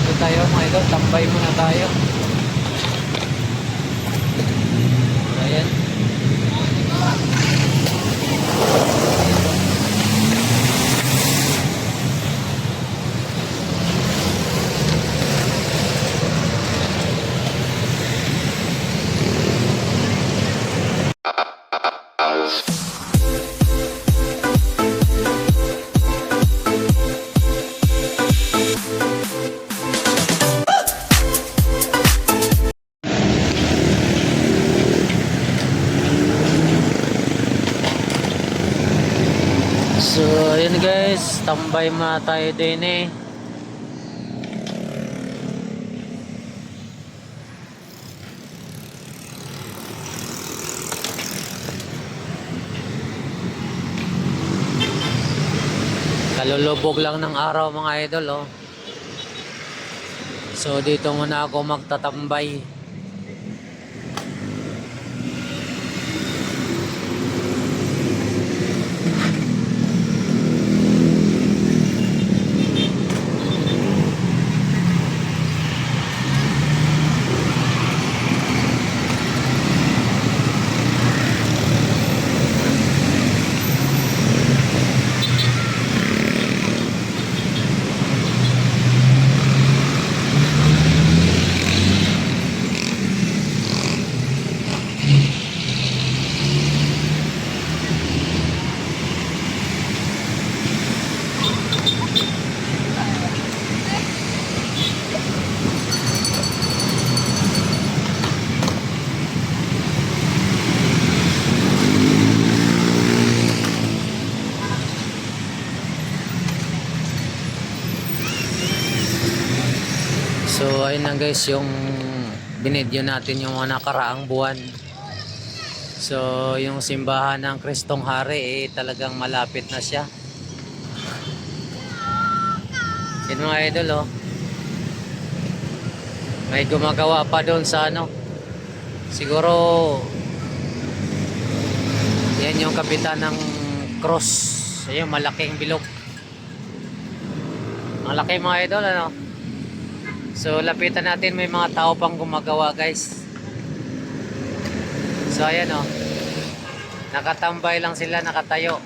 dito tayo mga idol, tambay muna tayo. Ayan. So, ayun guys, tambay muna tayo din eh. Kalulubog lang ng araw mga idol oh. So, dito muna ako magtatambay. So ayun na guys yung binidyo natin yung mga nakaraang buwan. So yung simbahan ng Kristong Hari talagang malapit na siya. Yun mga idol oh. May gumagawa pa doon sa ano. Siguro yan yung kapitan ng cross. Ayun malaking bilog. Malaki mga idol ano. So lapitan natin, may mga tao pang gumagawa guys. So ayan o, nakatambay lang sila, nakatayo.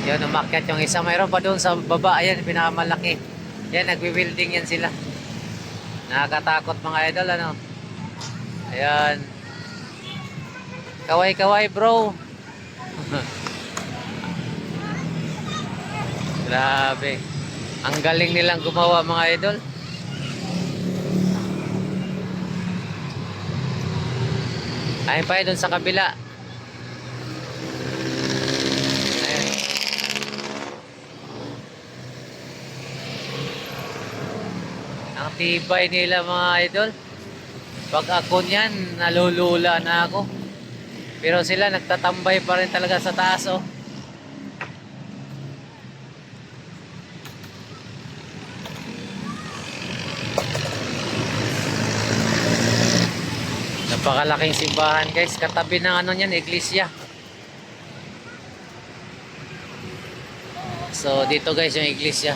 Yan, umakyat yung isa. Mayroon pa doon sa baba, ayan, pinakamalaki. Yan, nagwi-welding yan sila. Nakakatakot mga idol ano. Ayan. Kaway-kaway bro. Grabe. Ang galing nilang gumawa mga idol. Ayun pa doon sa kabila. Ayun. Ang tibay nila mga idol. Pag ako niyan, nalulula na ako. Pero sila nagtatambay pa rin talaga sa taas oh. Napakalaking simbahan guys, katabi ng ano niyan, iglesia. So dito guys yung iglesia.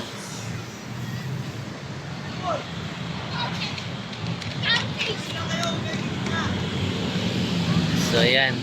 So ayan.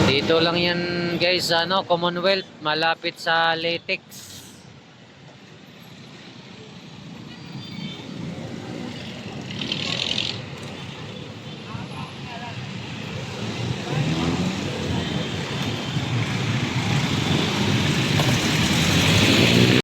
Dito lang yan guys, ano, Commonwealth, malapit sa Latex.